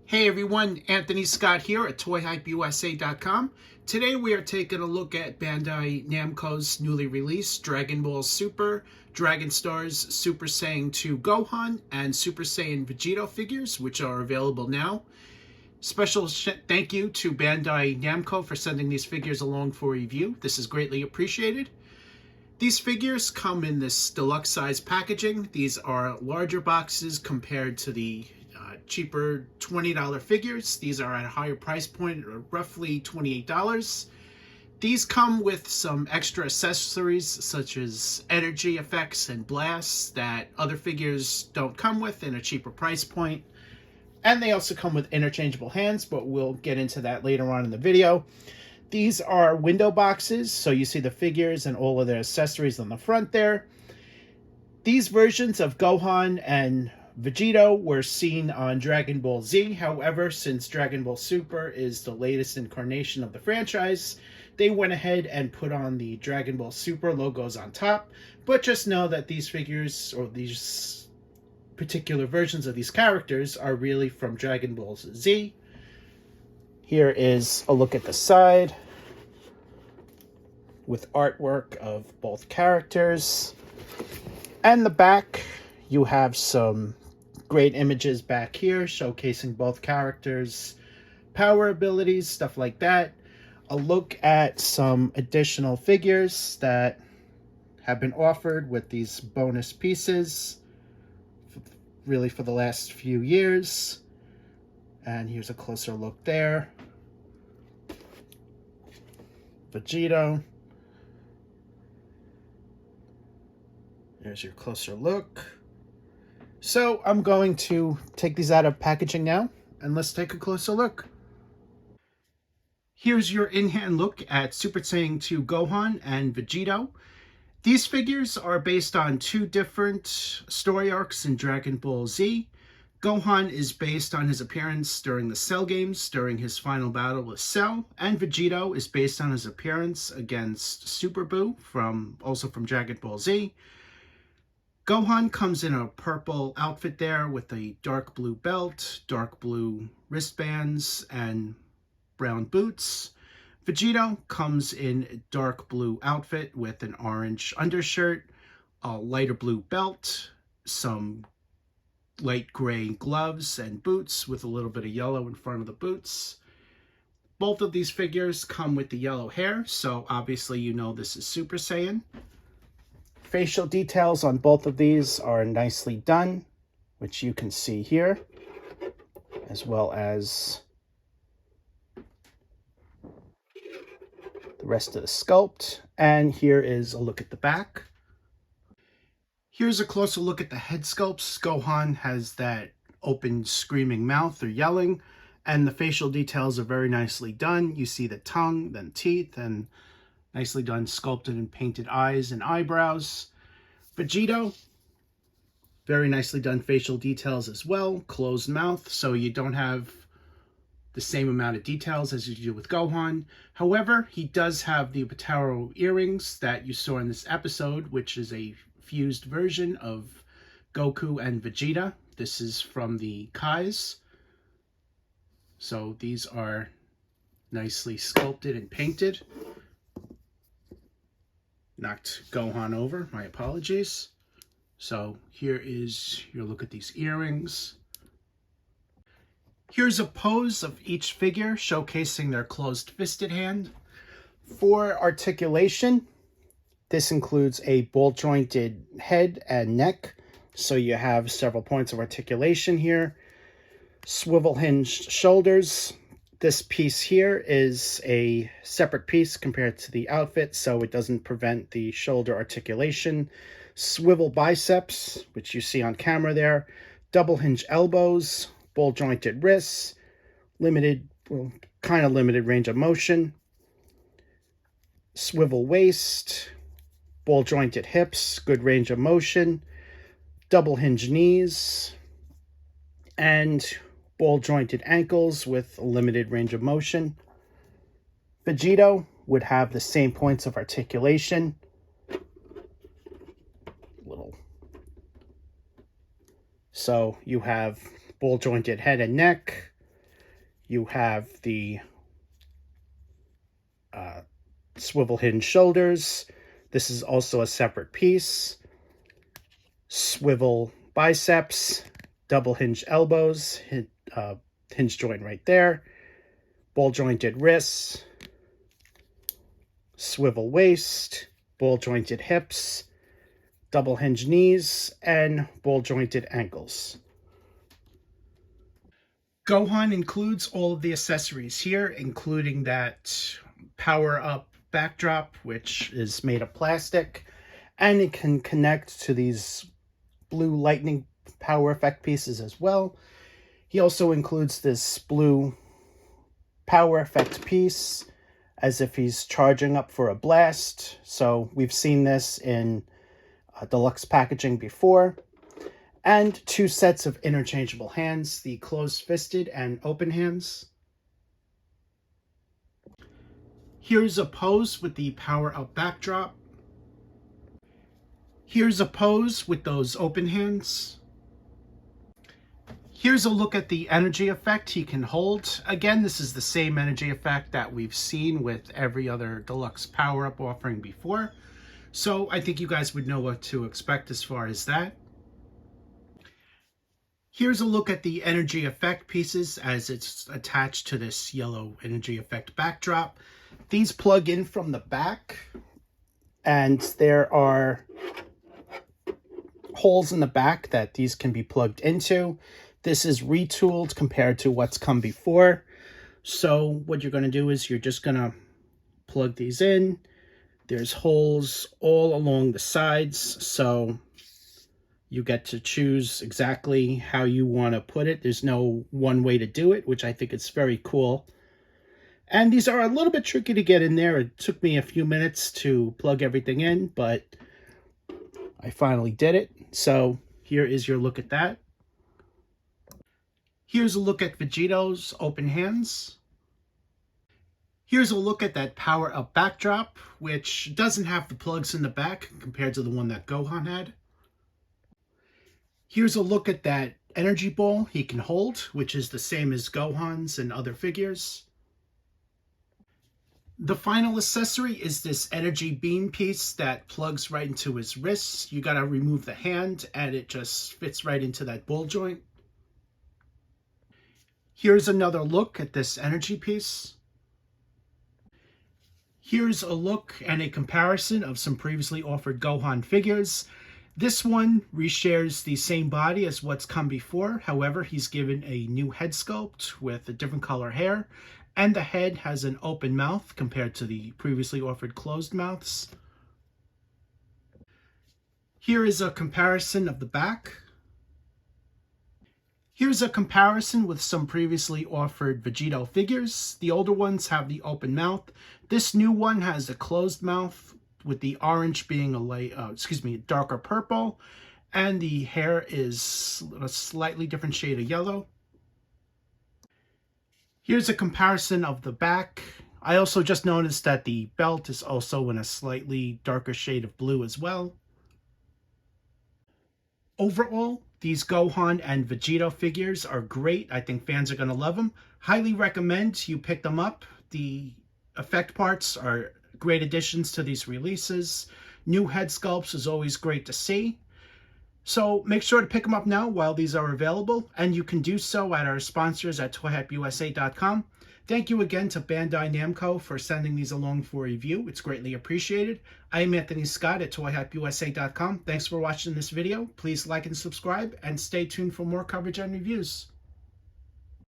Hey everyone, Anthony Scott here at ToyHypeUSA.com. Today we are taking a look at Bandai Namco's newly released Dragon Ball Super, Dragon Stars, Super Saiyan 2 Gohan, and Super Saiyan Vegito figures, which are available now. Special thank you to Bandai Namco for sending these figures along for review. This is greatly appreciated. These figures come in this deluxe size packaging. These are larger boxes compared to the cheaper $20 figures. These are at a higher price point, roughly $28. These come with some extra accessories such as energy effects and blasts that other figures don't come with in a cheaper price point. And they also come with interchangeable hands, but we'll get into that later on in the video. These are window boxes, so you see the figures and all of their accessories on the front there. These versions of Gohan and Vegito were seen on Dragon Ball Z. However, since Dragon Ball Super is the latest incarnation of the franchise, they went ahead and put on the Dragon Ball Super logos on top. But just know that these figures, or these particular versions of these characters, are really from Dragon Ball Z. Here is a look at the side with artwork of both characters. And the back, you have some great images back here showcasing both characters' power abilities, stuff like that. A look at some additional figures that have been offered with these bonus pieces, really for the last few years. And here's a closer look there. Vegito. There's your closer look. So I'm going to take these out of packaging now, and let's take a closer look. Here's your in-hand look at Super Saiyan 2 Gohan and Vegito. These figures are based on two different story arcs in Dragon Ball Z. Gohan is based on his appearance during the Cell games during his final battle with Cell, and Vegito is based on his appearance against Super Buu, also from Dragon Ball Z. Gohan comes in a purple outfit there with a dark blue belt, dark blue wristbands, and brown boots. Vegito comes in a dark blue outfit with an orange undershirt, a lighter blue belt, some light gray gloves and boots with a little bit of yellow in front of the boots. Both of these figures come with the yellow hair, so obviously you know this is Super Saiyan. Facial details on both of these are nicely done, which you can see here, as well as the rest of the sculpt. And here is a look at the back. Here's a closer look at the head sculpts. Gohan has that open screaming mouth or yelling, and the facial details are very nicely done. You see the tongue, then teeth, and nicely done sculpted and painted eyes and eyebrows. Vegito, very nicely done facial details as well. Closed mouth, so you don't have the same amount of details as you do with Gohan. However, he does have the Bataro earrings that you saw in this episode, which is a fused version of Goku and Vegeta. This is from the Kais. So these are nicely sculpted and painted. Knocked Gohan over, my apologies. So here is your look at these earrings. Here's a pose of each figure showcasing their closed-fisted hand. For articulation, this includes a ball-jointed head and neck, so you have several points of articulation here. Swivel-hinged shoulders. This piece here is a separate piece compared to the outfit, so it doesn't prevent the shoulder articulation. Swivel biceps, which you see on camera there. Double hinge elbows, ball jointed wrists, kind of limited range of motion. Swivel waist, ball jointed hips, good range of motion. Double hinge knees, and ball jointed ankles with a limited range of motion. Vegito would have the same points of articulation. So you have ball jointed head and neck, You have the swivel hinge shoulders. This is also a separate piece. Swivel biceps, double hinge elbows, hinge joint right there, ball jointed wrists, swivel waist, ball jointed hips, double hinge knees, and ball jointed ankles. Gohan includes all of the accessories here, including that power up backdrop, which is made of plastic, and it can connect to these blue lightning power effect pieces as well. He also includes this blue power effect piece as if he's charging up for a blast. So we've seen this in deluxe packaging before. And 2 sets of interchangeable hands, the closed-fisted and open hands. Here's a pose with the power-up backdrop. Here's a pose with those open hands. Here's a look at the energy effect he can hold. Again, this is the same energy effect that we've seen with every other deluxe power-up offering before. So I think you guys would know what to expect as far as that. Here's a look at the energy effect pieces as it's attached to this yellow energy effect backdrop. These plug in from the back, and there are holes in the back that these can be plugged into. This is retooled compared to what's come before. So what you're going to do is you're just going to plug these in. There's holes all along the sides, so you get to choose exactly how you want to put it. There's no one way to do it, which I think is very cool. And these are a little bit tricky to get in there. It took me a few minutes to plug everything in, but I finally did it. So here is your look at that. Here's a look at Vegito's open hands. Here's a look at that power-up backdrop, which doesn't have the plugs in the back compared to the one that Gohan had. Here's a look at that energy ball he can hold, which is the same as Gohan's and other figures. The final accessory is this energy beam piece that plugs right into his wrists. You gotta remove the hand and it just fits right into that ball joint. Here's another look at this energy piece. Here's a look and a comparison of some previously offered Gohan figures. This one reshares the same body as what's come before. However, he's given a new head sculpt with a different color hair, and the head has an open mouth compared to the previously offered closed mouths. Here is a comparison of the back. Here's a comparison with some previously offered Vegito figures. The older ones have the open mouth. This new one has a closed mouth, with the orange being a darker purple, and the hair is a slightly different shade of yellow. Here's a comparison of the back. I also just noticed that the belt is also in a slightly darker shade of blue as well. Overall, these Gohan and Vegito figures are great. I think fans are going to love them. Highly recommend you pick them up. The effect parts are great additions to these releases. New head sculpts is always great to see. So make sure to pick them up now while these are available, and you can do so at our sponsors at toyhypeusa.com. Thank you again to Bandai Namco for sending these along for review. It's greatly appreciated. I am Anthony Scott at toyhypeusa.com. Thanks for watching this video. Please like and subscribe, and stay tuned for more coverage and reviews.